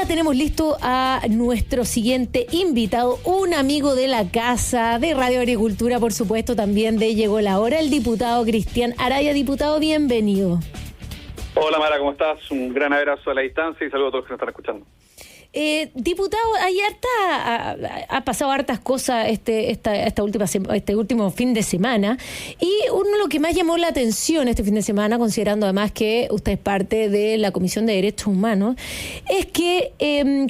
ya tenemos listo a nuestro siguiente invitado, un amigo de la casa, de Radio Agricultura, por supuesto, también de Llegó la Hora, el diputado Cristian Araya. Diputado, bienvenido. Hola Mara, ¿cómo estás? Un gran abrazo a la distancia y saludos a todos los que nos están escuchando. Diputado, ha pasado hartas cosas este último fin de semana, y lo que más llamó la atención este fin de semana, considerando además que usted es parte de la Comisión de Derechos Humanos, es que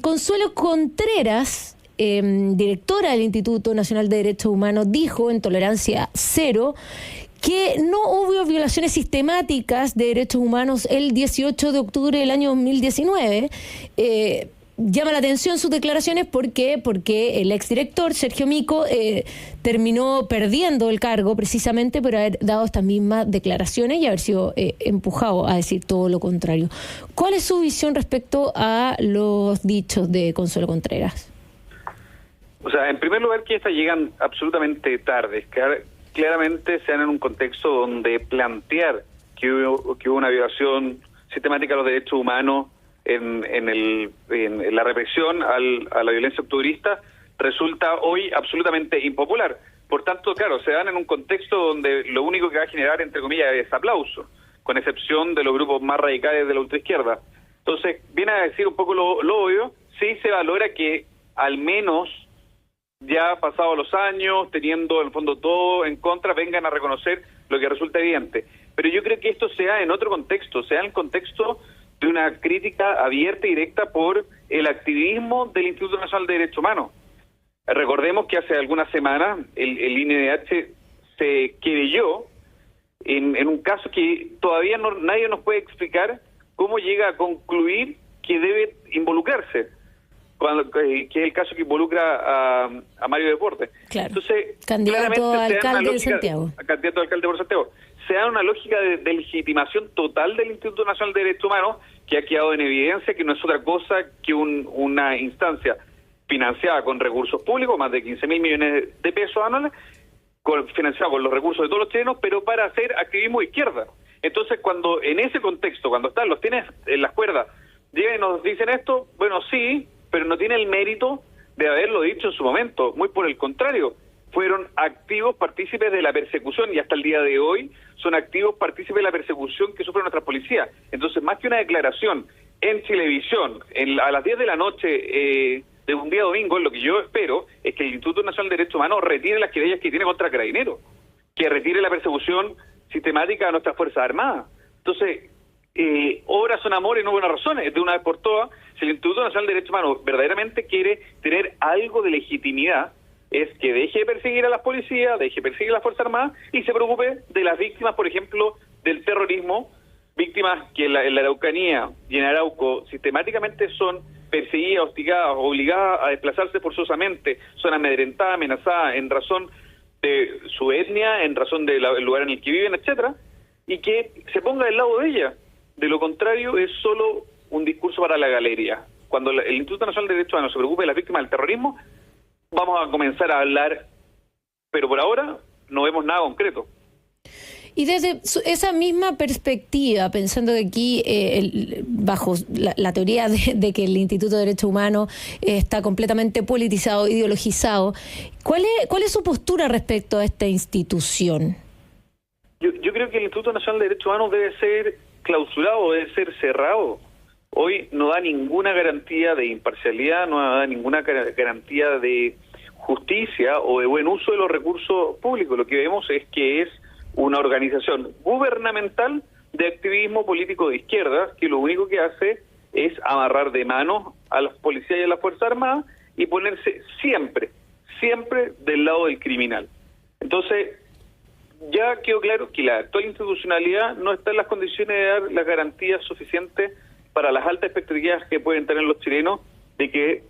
Consuelo Contreras, directora del Instituto Nacional de Derechos Humanos, dijo en Tolerancia Cero que no hubo violaciones sistemáticas de derechos humanos el 18 de octubre del año 2019. Llama la atención sus declaraciones porque el exdirector Sergio Mico terminó perdiendo el cargo precisamente por haber dado estas mismas declaraciones y haber sido empujado a decir todo lo contrario. ¿Cuál es su visión respecto a los dichos de Consuelo Contreras? O sea, en primer lugar, que estas llegan absolutamente tarde. Claramente se dan en un contexto donde plantear que hubo una violación sistemática a los derechos humanos en la represión a la violencia octubrista resulta hoy absolutamente impopular. Por tanto, claro, se dan en un contexto donde lo único que va a generar, entre comillas, es aplauso, con excepción de los grupos más radicales de la ultraizquierda. Entonces, viene a decir un poco lo obvio. Sí se valora que al menos ya pasados los años, teniendo en el fondo todo en contra, vengan a reconocer lo que resulta evidente. Pero yo creo que esto se da en otro contexto, se da en el contexto de una crítica abierta y directa por el activismo del Instituto Nacional de Derechos Humanos. Recordemos que hace algunas semanas el INDH se querelló en un caso que todavía nadie nos puede explicar cómo llega a concluir que debe involucrarse, que es el caso que involucra a Mario Deportes. Claro. Entonces, candidato a alcalde de Santiago. Candidato a alcalde por Santiago. Se da una lógica de legitimación total del Instituto Nacional de Derechos Humanos, que ha quedado en evidencia que no es otra cosa que una instancia financiada con recursos públicos, más de 15.000 millones de pesos anuales, financiada con los recursos de todos los chilenos, pero para hacer activismo de izquierda. Entonces, cuando en ese contexto, cuando los tienes en las cuerdas, llegan y nos dicen esto, bueno, sí, pero no tiene el mérito de haberlo dicho en su momento. Muy por el contrario, fueron activos partícipes de la persecución y hasta el día de hoy son activos partícipes de la persecución que sufre nuestra policía. Entonces, más que una declaración en Chilevisión a las 10 de la noche de un día domingo, lo que yo espero es que el Instituto Nacional de Derechos Humanos retire las querellas que tiene contra Carabineros, que retire la persecución sistemática a nuestras Fuerzas Armadas. Entonces, obras son amor y no buenas razones. De una vez por todas, si el Instituto Nacional de Derechos Humanos verdaderamente quiere tener algo de legitimidad, es que deje de perseguir a las policías, deje de perseguir a las Fuerzas Armadas y se preocupe de las víctimas, por ejemplo, del terrorismo, víctimas que en la Araucanía y en Arauco sistemáticamente son perseguidas, hostigadas, obligadas a desplazarse forzosamente, son amedrentadas, amenazadas en razón de su etnia, en razón del lugar en el que viven, etcétera, y que se ponga del lado de ella. De lo contrario, es solo un discurso para la galería. Cuando el Instituto Nacional de Derechos Humanos se preocupe de las víctimas del terrorismo, vamos a comenzar a hablar, pero por ahora no vemos nada concreto. Y desde esa misma perspectiva, pensando que aquí, bajo la teoría de que el Instituto de Derechos Humanos está completamente politizado, ideologizado, ¿cuál es su postura respecto a esta institución? Yo creo que el Instituto Nacional de Derechos Humanos debe ser clausurado, debe ser cerrado. Hoy no da ninguna garantía de imparcialidad, no da ninguna garantía de justicia o de buen uso de los recursos públicos. Lo que vemos es que es una organización gubernamental de activismo político de izquierda que lo único que hace es amarrar de manos a las policías y a las Fuerzas Armadas y ponerse siempre del lado del criminal. Entonces, ya quedó claro que la actual institucionalidad no está en las condiciones de dar las garantías suficientes para las altas expectativas que pueden tener los chilenos de que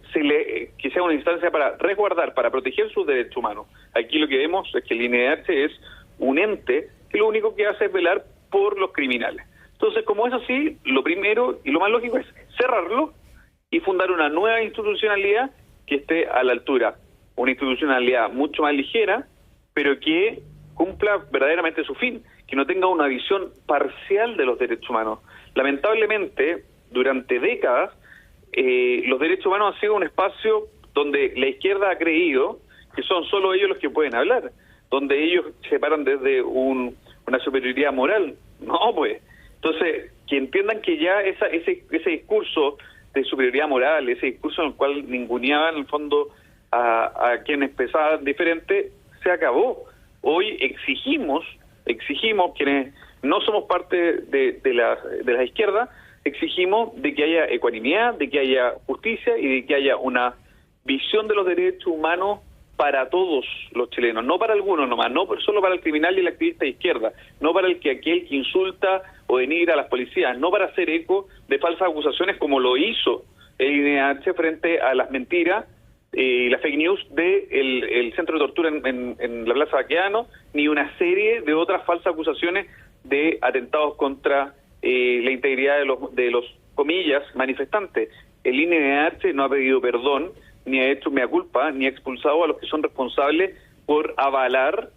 sea una instancia para resguardar, para proteger sus derechos humanos. Aquí lo que vemos es que el INDH es un ente que lo único que hace es velar por los criminales. Entonces, como es así, lo primero y lo más lógico es cerrarlo y fundar una nueva institucionalidad que esté a la altura. Una institucionalidad mucho más ligera, pero que cumpla verdaderamente su fin, que no tenga una visión parcial de los derechos humanos. Lamentablemente, durante décadas, los derechos humanos han sido un espacio donde la izquierda ha creído que son solo ellos los que pueden hablar, donde ellos se paran desde una superioridad moral. No, pues. Entonces, que entiendan que ya ese discurso de superioridad moral, ese discurso en el cual ninguneaban en el fondo a quienes pensaban diferente, se acabó. Hoy exigimos quienes no somos parte de la izquierda, exigimos de que haya ecuanimidad, de que haya justicia y de que haya una visión de los derechos humanos para todos los chilenos, no para algunos nomás, no solo para el criminal y el activista de izquierda, no para aquel que insulta o denigra a las policías, no para hacer eco de falsas acusaciones como lo hizo el INH frente a las mentiras y las fake news el centro de tortura en la Plaza Baqueano, ni una serie de otras falsas acusaciones de atentados contra la integridad de los comillas manifestantes. El INH no ha pedido perdón, ni ha hecho mea culpa, ni ha expulsado a los que son responsables por avalar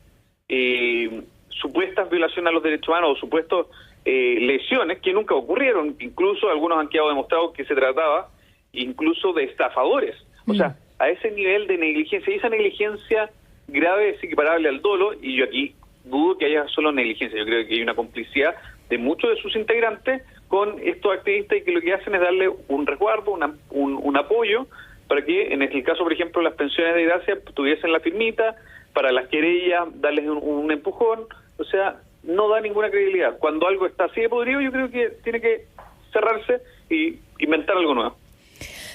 supuestas violaciones a los derechos humanos o supuestas lesiones que nunca ocurrieron. Incluso algunos han quedado demostrados que se trataba incluso de estafadores. O sea, a ese nivel de negligencia, y esa negligencia grave es equiparable al dolo, y yo aquí dudo que haya solo negligencia, yo creo que hay una complicidad de muchos de sus integrantes con estos activistas y que lo que hacen es darle un resguardo, un apoyo, para que en el caso, por ejemplo, las pensiones de gracia tuviesen la firmita, para las querellas darles un empujón, o sea, no da ninguna credibilidad. Cuando algo está así de podrido, yo creo que tiene que cerrarse y inventar algo nuevo.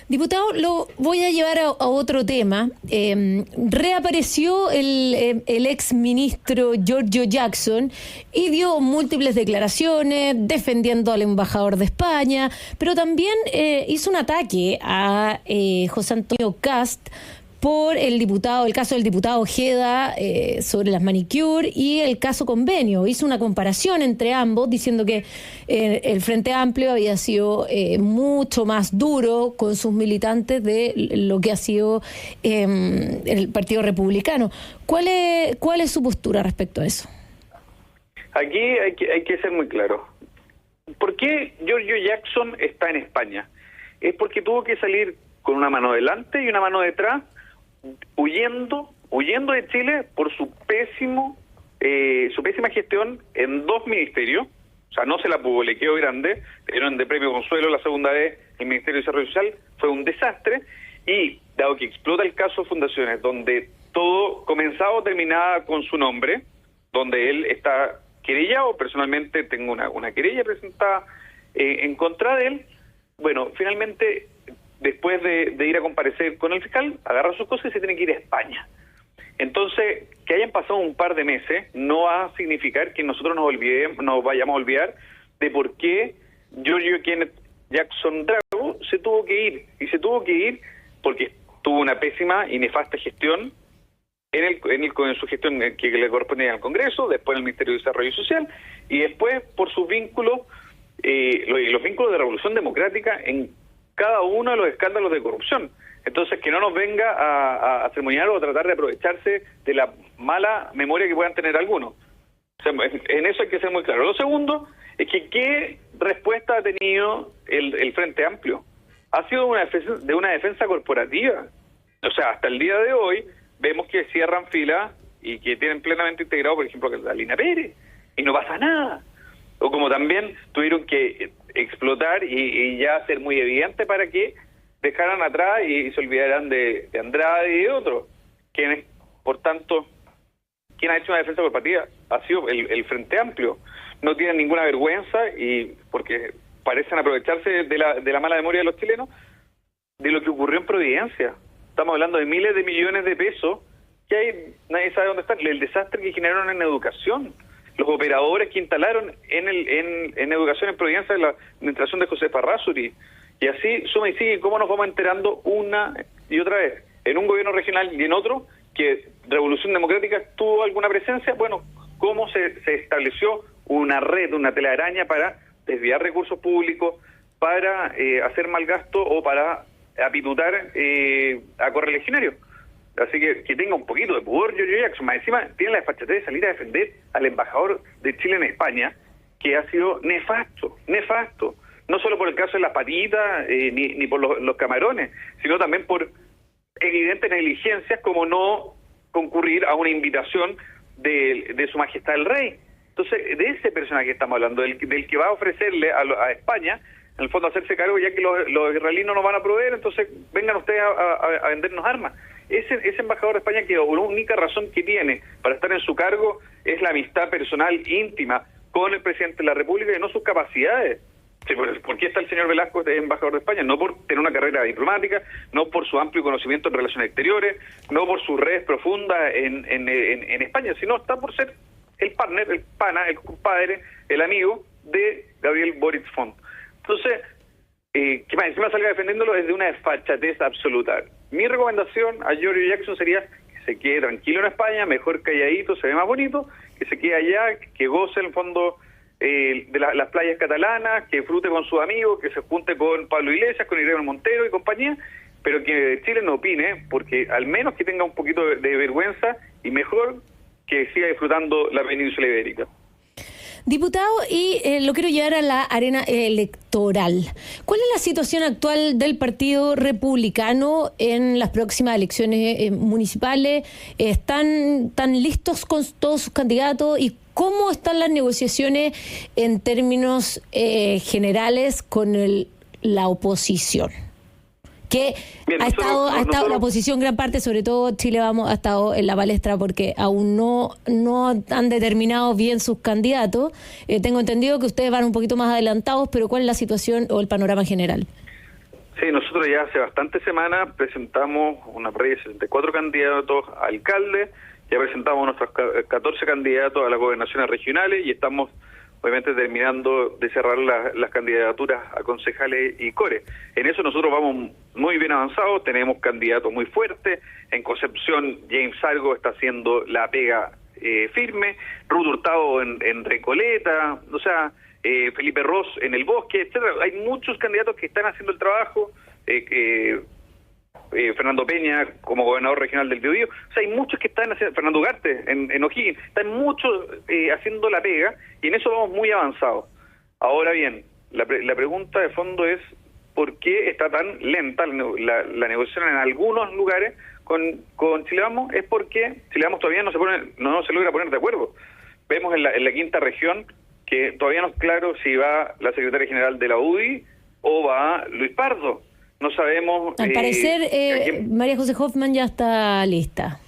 Diputado, lo voy a llevar a otro tema. Reapareció el ex ministro Giorgio Jackson y dio múltiples declaraciones defendiendo al embajador de España, pero también hizo un ataque a José Antonio Kast por el caso del diputado Ojeda sobre las manicure y el caso Convenio. Hizo una comparación entre ambos diciendo que el Frente Amplio había sido mucho más duro con sus militantes de lo que ha sido el Partido Republicano. ¿Cuál es su postura respecto a eso? Aquí hay que ser muy claro. ¿Por qué Giorgio Jackson está en España? Es porque tuvo que salir con una mano delante y una mano detrás, huyendo de Chile por su pésima gestión en 2 ministerios. O sea, no se la pudo, le quedó grande, le dieron de premio Consuelo la segunda vez el Ministerio de Desarrollo Social, fue un desastre, y dado que explota el caso Fundaciones, donde todo comenzaba o terminaba con su nombre, donde él está querellado, personalmente tengo una querella presentada en contra de él, bueno, finalmente, después de ir a comparecer con el fiscal, agarra sus cosas y se tiene que ir a España. Entonces, que hayan pasado un par de meses no va a significar que nosotros nos vayamos a olvidar de por qué Giorgio Kenneth Jackson Drago se tuvo que ir. Y se tuvo que ir porque tuvo una pésima y nefasta gestión en su gestión que le correspondía al Congreso, después en el Ministerio de Desarrollo Social, y después por sus vínculos, los vínculos de Revolución Democrática en cada uno de los escándalos de corrupción. Entonces, que no nos venga a ceremoniar o a tratar de aprovecharse de la mala memoria que puedan tener algunos. O sea, en eso hay que ser muy claro. Lo segundo es que ¿qué respuesta ha tenido el Frente Amplio? Ha sido una defensa corporativa. O sea, hasta el día de hoy vemos que cierran fila y que tienen plenamente integrado, por ejemplo, a Lina Pérez, y no pasa nada. O como también tuvieron que explotar y ya ser muy evidente para que dejaran atrás y se olvidaran de Andrade y de otros. Quienes, por tanto, quien ha hecho una defensa corporativa ha sido el Frente Amplio. No tienen ninguna vergüenza, y porque parecen aprovecharse de la mala memoria de los chilenos, de lo que ocurrió en Providencia. Estamos hablando de miles de millones de pesos que nadie sabe dónde están. El desastre que generaron en educación. Los operadores que instalaron en educación en Providencia de la administración de José Parrázuri. Y así suma y sigue. ¿Cómo nos vamos enterando una y otra vez? En un gobierno regional y en otro, que Revolución Democrática tuvo alguna presencia. Bueno, ¿cómo se estableció una red, una telaraña para desviar recursos públicos, para hacer mal gasto o para apitutar a correligionarios? Así que tenga un poquito de pudor Giorgio Jackson. Más encima tiene la desfachatez de salir a defender al embajador de Chile en España, que ha sido nefasto. no solo por el caso de las patitas, ni por los camarones, sino también por evidentes negligencias como no concurrir a una invitación de Su Majestad el Rey. Entonces, de ese personaje estamos hablando, del que va a ofrecerle a España, en el fondo, hacerse cargo, ya que los israelíes no nos van a proveer, entonces vengan ustedes a vendernos armas. Ese embajador de España, que la única razón que tiene para estar en su cargo es la amistad personal íntima con el presidente de la República y no sus capacidades. Sí, ¿por qué está el señor Velasco de embajador de España? No por tener una carrera diplomática, no por su amplio conocimiento en relaciones exteriores, no por sus redes profundas en España, sino está por ser el partner, el pana, el compadre, el amigo de Gabriel Boric Font. Entonces, que más encima salga defendiéndolo es de una desfachatez absoluta. Mi recomendación a Giorgio Jackson sería que se quede tranquilo en España, mejor calladito, se ve más bonito, que se quede allá, que goce en el fondo de las playas catalanas, que disfrute con sus amigos, que se junte con Pablo Iglesias, con Irene Montero y compañía, pero que Chile no opine, porque al menos que tenga un poquito de vergüenza y mejor que siga disfrutando la península ibérica. Diputado, y lo quiero llevar a la arena electoral. ¿Cuál es la situación actual del Partido Republicano en las próximas elecciones municipales? ¿Están listos con todos sus candidatos? ¿Y cómo están las negociaciones en términos generales con la oposición? Que Bien, ha estado la oposición gran parte, sobre todo Chile Vamos, ha estado en la palestra porque aún no han determinado bien sus candidatos. Tengo entendido que ustedes van un poquito más adelantados, pero ¿cuál es la situación o el panorama general? Sí, nosotros ya hace bastantes semanas presentamos una parrilla de 64 candidatos a alcalde, ya presentamos nuestros 14 candidatos a las gobernaciones regionales y estamos obviamente terminando de cerrar las candidaturas a concejales y core. En eso nosotros vamos muy bien avanzados, tenemos candidatos muy fuertes. En Concepción, James Argo está haciendo la pega firme, Ruth Hurtado en Recoleta, o sea, Felipe Ross en el Bosque, etcétera. Hay muchos candidatos que están haciendo el trabajo, Fernando Peña como gobernador regional del Biobío, o sea, hay muchos que están haciendo, Fernando Ugarte en O'Higgins, están muchos haciendo la pega y en eso vamos muy avanzados. Ahora bien, la pregunta de fondo es ¿por qué está tan lenta la negociación en algunos lugares con Chile Vamos? Es porque Chile Vamos todavía no se logra poner de acuerdo. Vemos en la quinta región que todavía no es claro si va la secretaria general de la UDI o va Luis Pardo. No sabemos... Al parecer, María José Hoffman ya está lista.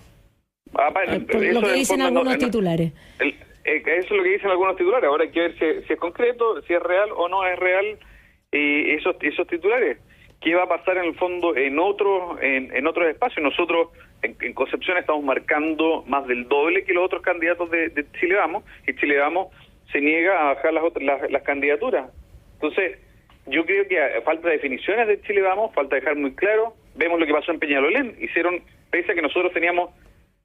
Por lo que dicen algunos titulares. Eso es lo que dicen algunos titulares. Ahora hay que ver si es concreto, si es real o no es real esos titulares. ¿Qué va a pasar en el fondo en otros espacios? Nosotros en Concepción estamos marcando más del doble que los otros candidatos de Chile Vamos, y Chile Vamos se niega a bajar las candidaturas. Entonces... yo creo que falta definiciones de Chile Vamos, falta dejar muy claro. Vemos lo que pasó en Peñalolén. Pese a que nosotros teníamos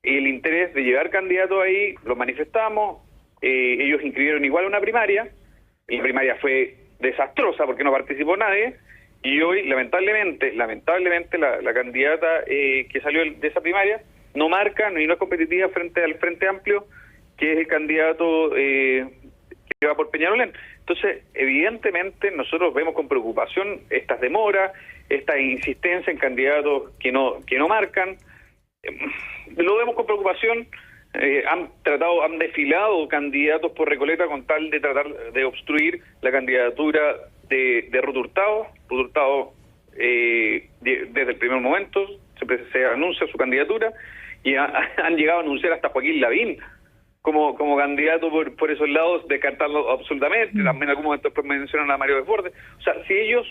el interés de llevar candidatos ahí, lo manifestamos, ellos inscribieron igual una primaria, y la primaria fue desastrosa porque no participó nadie, y hoy lamentablemente la candidata que salió de esa primaria no marca y no es competitiva frente al Frente Amplio, que es el candidato que va por Peñalolén. Entonces, evidentemente, nosotros vemos con preocupación estas demoras, esta insistencia en candidatos que no marcan. Lo vemos con preocupación. Han desfilado candidatos por Recoleta con tal de tratar de obstruir la candidatura de Ruth Hurtado. Ruth Hurtado, desde el primer momento, se anuncia su candidatura y han llegado a anunciar hasta Joaquín Lavín como candidato por esos lados, descartarlo absolutamente. También en algún momento después mencionan a Mario Desbordes. O sea, si ellos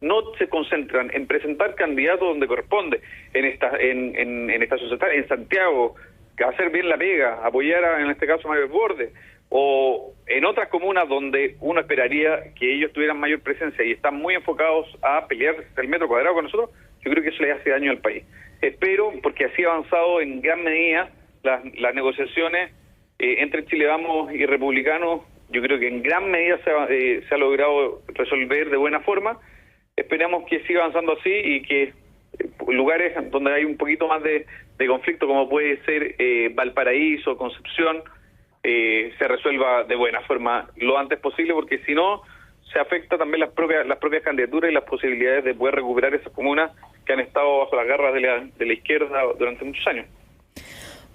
no se concentran en presentar candidatos donde corresponde, en esta sociedad, en Santiago, que hacer bien la pega, apoyar en este caso a Mario Desbordes, o en otras comunas donde uno esperaría que ellos tuvieran mayor presencia y están muy enfocados a pelear el metro cuadrado con nosotros, yo creo que eso le hace daño al país. Espero, porque así ha avanzado en gran medida las negociaciones entre Chile Vamos y Republicanos, yo creo que en gran medida se ha logrado resolver de buena forma. Esperamos que siga avanzando así y que lugares donde hay un poquito más de conflicto, como puede ser Valparaíso, Concepción, se resuelva de buena forma lo antes posible, porque si no, se afecta también las propias candidaturas y las posibilidades de poder recuperar esas comunas que han estado bajo las garras de la izquierda durante muchos años.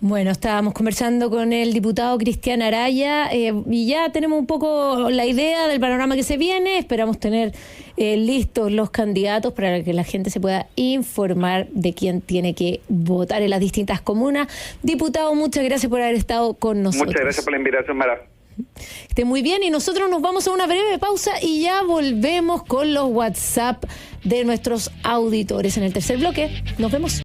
Bueno, estábamos conversando con el diputado Cristian Araya y ya tenemos un poco la idea del panorama que se viene. Esperamos tener listos los candidatos para que la gente se pueda informar de quién tiene que votar en las distintas comunas. Diputado, muchas gracias por haber estado con nosotros. Muchas gracias por la invitación, Mara. Esté muy bien, y nosotros nos vamos a una breve pausa y ya volvemos con los WhatsApp de nuestros auditores en el tercer bloque. Nos vemos.